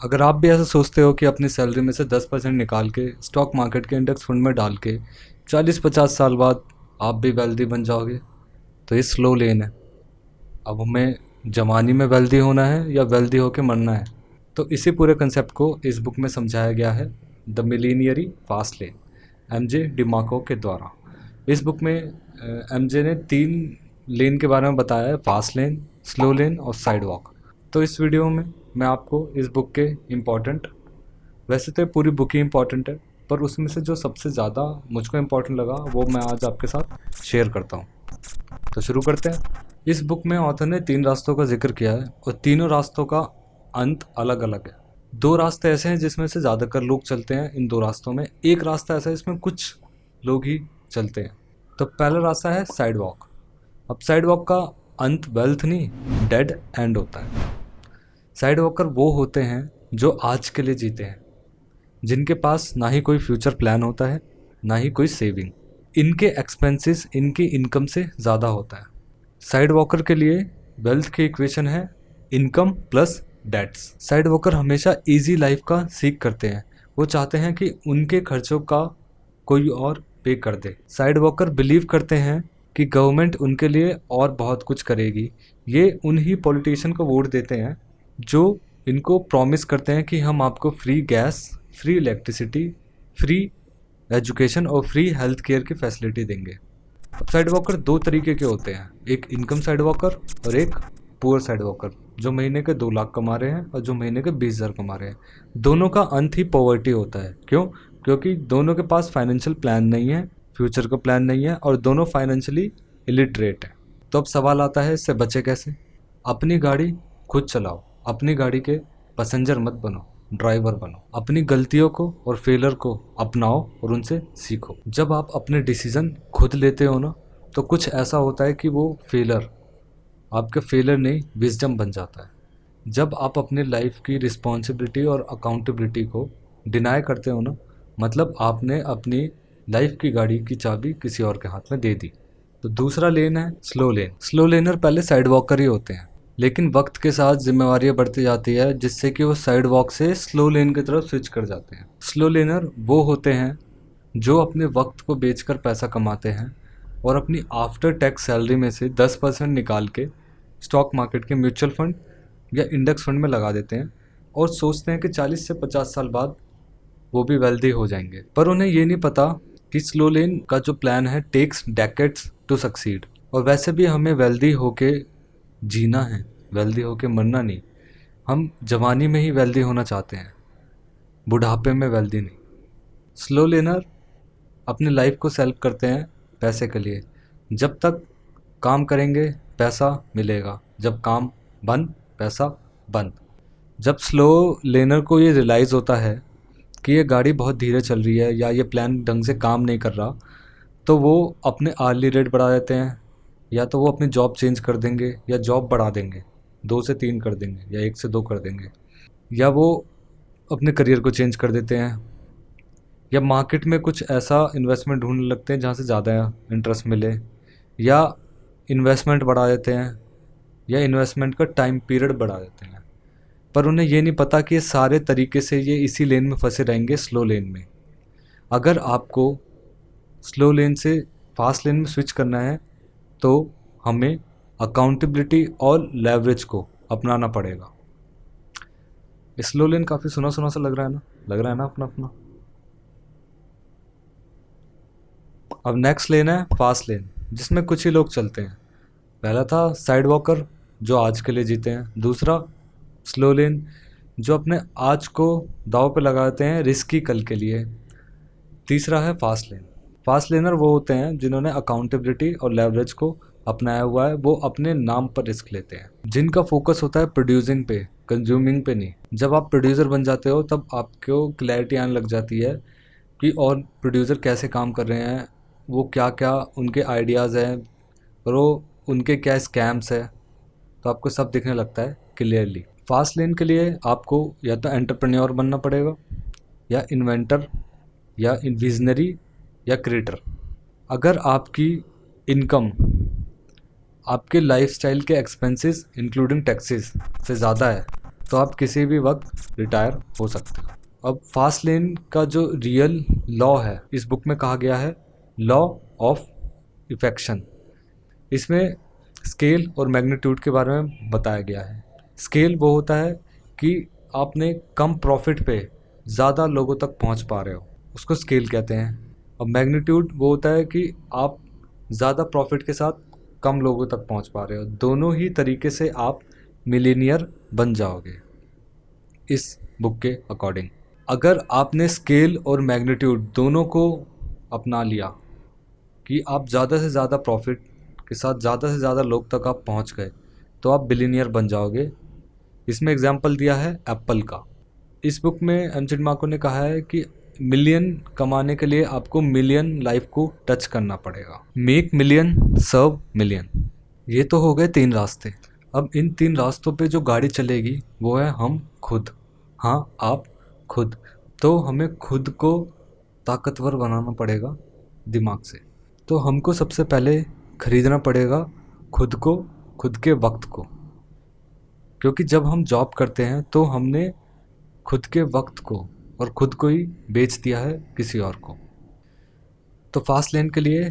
अगर आप भी ऐसा सोचते हो कि अपनी सैलरी में से 10% निकाल के स्टॉक मार्केट के इंडेक्स फंड में डाल के 40-50 साल बाद आप भी वेल्दी बन जाओगे, तो ये स्लो लेन है। अब हमें जवानी में वेल्दी होना है या वेल्दी होके मरना है, तो इसी पूरे कंसेप्ट को इस बुक में समझाया गया है, the millionaire fast lane, MJ DeMarco के द्वारा। इस बुक में एमजे ने 3 लेन के बारे में बताया है, फास्ट लेन, स्लो लेन और साइड वॉक। तो इस वीडियो में मैं आपको इस बुक के इम्पॉर्टेंट, वैसे तो पूरी बुक ही इम्पॉर्टेंट है, पर उसमें से जो सबसे ज़्यादा मुझको इम्पॉर्टेंट लगा वो मैं आज आपके साथ शेयर करता हूँ। तो शुरू करते हैं। इस बुक में ऑथर ने 3 रास्तों का जिक्र किया है और तीनों रास्तों का अंत अलग अलग है। 2 रास्ते ऐसे हैं जिसमें से ज़्यादातर लोग चलते हैं इन 2 रास्तों में, एक रास्ता ऐसा है जिसमें कुछ लोग ही चलते हैं। तो पहला रास्ता है साइड वॉक। अब साइड वॉक का अंत वेल्थ नहीं, डेड एंड होता है। साइड वॉकर वो होते हैं जो आज के लिए जीते हैं, जिनके पास ना ही कोई फ्यूचर प्लान होता है ना ही कोई सेविंग। इनके एक्सपेंसेस इनकी इनकम से ज़्यादा होता है। साइड वॉकर के लिए वेल्थ की इक्वेशन है income plus debts. Side walker हमेशा इजी लाइफ का सीख करते हैं, वो चाहते हैं कि उनके खर्चों का कोई और पे कर दे। साइड वॉकर बिलीव करते हैं कि गवर्नमेंट उनके लिए और बहुत कुछ करेगी। ये उन्हीं पॉलिटिशियन को वोट देते हैं जो इनको प्रॉमिस करते हैं कि हम आपको free gas, free electricity, free education और फ्री हेल्थ केयर की फैसिलिटी देंगे। अब साइड वॉकर 2 तरीके के होते हैं, एक इनकम साइड वॉकर और एक पुअर साइड वॉकर, जो महीने के 2 लाख कमा रहे हैं और जो महीने के 20,000 कमा रहे हैं। दोनों का अंत ही पॉवर्टी होता है। क्यों? क्योंकि दोनों के पास फाइनेंशियल प्लान नहीं है, फ्यूचर का प्लान नहीं है और दोनों फाइनेंशियली इलिटरेट है। तो अब सवाल आता है, इससे बचे कैसे? अपनी गाड़ी खुद चलाओ, अपनी गाड़ी के पैसेंजर मत बनो, ड्राइवर बनो। अपनी गलतियों को और फेलर को अपनाओ और उनसे सीखो। जब आप अपने डिसीजन खुद लेते हो ना, तो कुछ ऐसा होता है कि वो फेलर आपका फेलर नहीं विजडम बन जाता है। जब आप अपने लाइफ की रिस्पॉन्सिबिलिटी और अकाउंटेबिलिटी को डिनाई करते हो ना, मतलब आपने अपनी लाइफ की गाड़ी की चाबी किसी और के हाथ में दे दी। तो दूसरा लेन है स्लो लेन। स्लो लेनर पहले साइड वॉकर ही होते हैं, लेकिन वक्त के साथ जिम्मेवारियां बढ़ती जाती है जिससे कि वो साइड वॉक से स्लो लेन की तरफ स्विच कर जाते हैं। स्लो लेनर वो होते हैं जो अपने वक्त को बेचकर पैसा कमाते हैं और अपनी आफ्टर टैक्स सैलरी में से 10% निकाल के स्टॉक मार्केट के म्यूचुअल फंड या इंडेक्स फंड में लगा देते हैं और सोचते हैं कि 40 से 50 साल बाद वो भी वेल्दी हो जाएंगे। पर उन्हें ये नहीं पता कि स्लो लेन का जो प्लान है टेक्स डेकेड्स टू सक्सीड। और वैसे भी हमें वेल्दी होके जीना है, वेल्दी होके मरना नहीं। हम जवानी में ही वेल्दी होना चाहते हैं, बुढ़ापे में वेल्दी नहीं। स्लो लेनर अपनी लाइफ को सेल्फ करते हैं पैसे के लिए। जब तक काम करेंगे पैसा मिलेगा, जब काम बंद पैसा बंद। जब स्लो लेनर को ये रियलाइज़ होता है कि ये गाड़ी बहुत धीरे चल रही है या ये प्लान ढंग से काम नहीं कर रहा, तो वो अपने आर्ली रेट बढ़ा देते हैं, या तो वो अपनी जॉब चेंज कर देंगे या जॉब बढ़ा देंगे, 2 से 3 कर देंगे या 1 से 2 कर देंगे, या वो अपने करियर को चेंज कर देते हैं, या मार्केट में कुछ ऐसा इन्वेस्टमेंट ढूंढने लगते हैं जहाँ से ज़्यादा इंटरेस्ट मिले, या इन्वेस्टमेंट बढ़ा देते हैं, या इन्वेस्टमेंट का टाइम पीरियड बढ़ा देते हैं। पर उन्हें ये नहीं पता कि ये सारे तरीके से ये इसी लेन में फंसे रहेंगे, स्लो लेन में। अगर आपको स्लो लेन से फास्ट लेन में स्विच करना है तो हमें अकाउंटेबिलिटी और लेवरेज को अपनाना पड़ेगा। स्लो लेन काफ़ी सुना सुना सा लग रहा है ना, अपना अपना। अब नेक्स्ट लेन है फास्ट लेन, जिसमें कुछ ही लोग चलते हैं। पहला था साइड वॉकर जो आज के लिए जीते हैं, दूसरा स्लो लेन जो अपने आज को दांव पे लगाते हैं रिस्की कल के लिए, तीसरा है फास्ट लेन। फास्ट लेनर वो होते हैं जिन्होंने अकाउंटेबिलिटी और लेवरेज को अपनाया हुआ है, वो अपने नाम पर रिस्क लेते हैं, जिनका फोकस होता है प्रोड्यूसिंग पे, कंज्यूमिंग पे नहीं। जब आप प्रोड्यूसर बन जाते हो तब आपको क्लैरिटी आने लग जाती है कि और प्रोड्यूसर कैसे काम कर रहे हैं, वो क्या क्या उनके आइडियाज़ हैं और वो उनके क्या स्कैम्स है, तो आपको सब दिखने लगता है क्लियरली। फास्ट लेन के लिए आपको या तो एंटरप्रेन्योर बनना पड़ेगा, या इन्वेंटर, या विजनरी, या क्रिएटर। अगर आपकी इनकम आपके लाइफस्टाइल के एक्सपेंसेस इंक्लूडिंग टैक्सेस से ज़्यादा है तो आप किसी भी वक्त रिटायर हो सकते हो। अब फास्ट लेन का जो रियल लॉ है इस बुक में कहा गया है लॉ ऑफ इफेक्शन। इसमें स्केल और मैग्नीट्यूड के बारे में बताया गया है। स्केल वो होता है कि आपने कम प्रॉफिट पे ज़्यादा लोगों तक पहुंच पा रहे हो, उसको स्केल कहते हैं। और मैग्नीट्यूड वो होता है कि आप ज़्यादा प्रॉफिट के साथ कम लोगों तक पहुंच पा रहे हो। दोनों ही तरीके से आप मिलीनियर बन जाओगे इस बुक के अकॉर्डिंग। अगर आपने स्केल और मैग्नीट्यूड दोनों को अपना लिया कि आप ज़्यादा से ज़्यादा प्रॉफिट के साथ ज़्यादा से ज़्यादा लोग तक आप पहुंच गए तो आप बिलीनियर बन जाओगे। इसमें एग्जाम्पल दिया है एप्पल का। इस बुक में एमजेड मार्को ने कहा है कि मिलियन कमाने के लिए आपको मिलियन लाइफ को टच करना पड़ेगा। मेक मिलियन सर्व मिलियन, ये तो हो गए 3 रास्ते। अब इन 3 रास्तों पे जो गाड़ी चलेगी वो है हम खुद। हाँ, आप खुद। तो हमें खुद को ताकतवर बनाना पड़ेगा दिमाग से। तो हमको सबसे पहले खरीदना पड़ेगा खुद को, खुद के वक्त को। क्योंकि जब हम जॉब करते हैं तो हमने खुद के वक्त को और खुद को ही बेच दिया है किसी और को। तो फास्ट लेन के लिए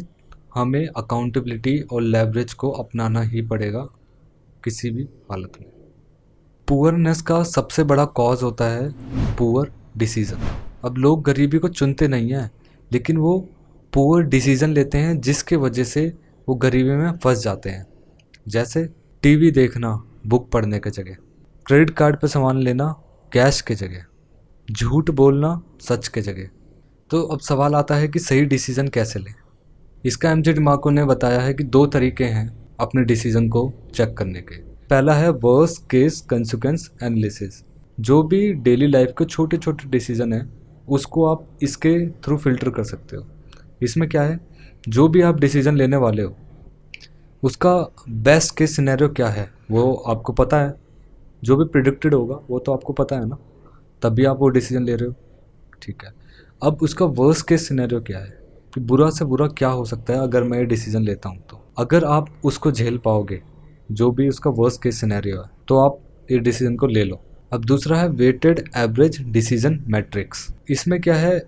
हमें अकाउंटेबिलिटी और लेवरेज को अपनाना ही पड़ेगा किसी भी हालत में। पुअरनेस का सबसे बड़ा कॉज होता है पुअर डिसीज़न। अब लोग गरीबी को चुनते नहीं हैं, लेकिन वो पुअर डिसीज़न लेते हैं जिसके वजह से वो गरीबी में फंस जाते हैं। जैसे टीवी देखना बुक पढ़ने की जगह, क्रेडिट कार्ड पर सामान लेना कैश के जगह, झूठ बोलना सच के जगह। तो अब सवाल आता है कि सही डिसीज़न कैसे लें। इसका एमजेड मार्को ने बताया है कि 2 तरीके हैं अपने डिसीज़न को चेक करने के। पहला है वर्स्ट केस कंसिक्वेंस एनालिसिस। जो भी डेली लाइफ के छोटे छोटे डिसीज़न हैं उसको आप इसके थ्रू फिल्टर कर सकते हो। इसमें क्या है, जो भी आप डिसीज़न लेने वाले हो उसका बेस्ट केस सिनेरियो क्या है वो आपको पता है। जो भी प्रिडिक्टेड होगा वो तो आपको पता है ना, तभी आप वो डिसीजन ले रहे हो। ठीक है, अब उसका वर्स्ट केस सिनेरियो क्या है कि बुरा से बुरा क्या हो सकता है अगर मैं ये डिसीजन लेता हूँ। तो अगर आप उसको झेल पाओगे, जो भी उसका वर्स्ट केस सिनेरियो है, तो आप ये डिसीजन को ले लो। अब दूसरा है वेटेड एवरेज डिसीजन मैट्रिक्स। इसमें क्या है,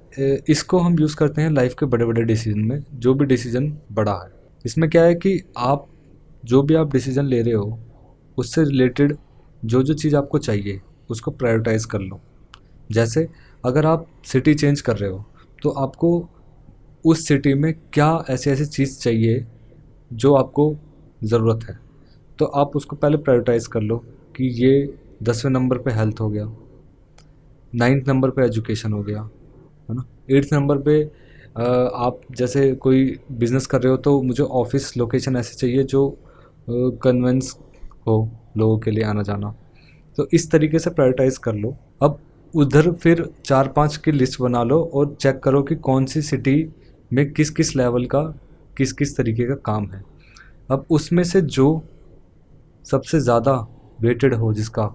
इसको हम यूज़ करते हैं लाइफ के बड़े बड़े डिसीजन में, जो भी डिसीजन बड़ा है। इसमें क्या है कि आप जो भी आप डिसीजन ले रहे हो उससे रिलेटेड जो जो चीज़ आपको चाहिए उसको प्रायोरिटाइज़ कर लो। जैसे अगर आप सिटी चेंज कर रहे हो तो आपको उस सिटी में क्या ऐसी ऐसी चीज़ चाहिए जो आपको ज़रूरत है, तो आप उसको पहले प्रायोरिटाइज़ कर लो कि ये 10वें नंबर पे हेल्थ हो गया, 9th नंबर पे एजुकेशन हो गया, है ना, 8th नंबर पे आप जैसे कोई बिज़नेस कर रहे हो तो मुझे ऑफिस लोकेशन ऐसी चाहिए जो कन्वेंस हो लोगों के लिए आना जाना। तो इस तरीके से प्रायोरिटाइज़ कर लो। अब उधर फिर 4-5 की लिस्ट बना लो और चेक करो कि कौन सी सिटी में किस किस लेवल का किस किस तरीके का काम है। अब उसमें से जो सबसे ज़्यादा वेटेड हो, जिसका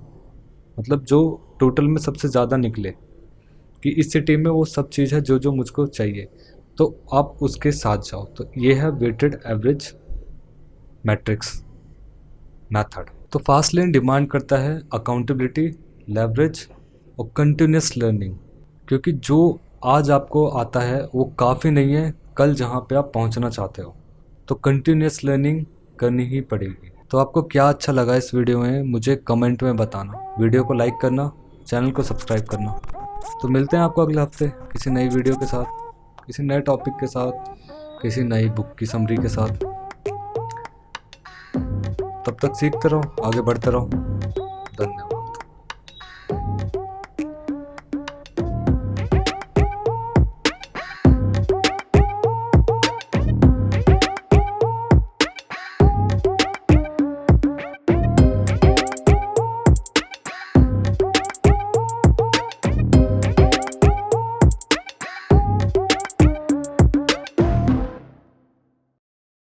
मतलब जो टोटल में सबसे ज़्यादा निकले कि इस सिटी में वो सब चीज़ है जो जो मुझको चाहिए, तो आप उसके साथ जाओ। तो ये है वेटेड एवरेज मैट्रिक्स मेथड। तो फास्ट लेन डिमांड करता है अकाउंटेबिलिटी, लेवरेज और कंटिन्यूस लर्निंग, क्योंकि जो आज आपको आता है वो काफ़ी नहीं है कल जहाँ पे आप पहुँचना चाहते हो। तो कंटिन्यूस लर्निंग करनी ही पड़ेगी। तो आपको क्या अच्छा लगा इस वीडियो में मुझे कमेंट में बताना। वीडियो को लाइक करना, चैनल को सब्सक्राइब करना। तो मिलते हैं आपको अगले हफ्ते किसी नई वीडियो के साथ, किसी नए टॉपिक के साथ, किसी नई बुक की समरी के साथ। तब तक सीखते रहो, आगे बढ़ते रहो।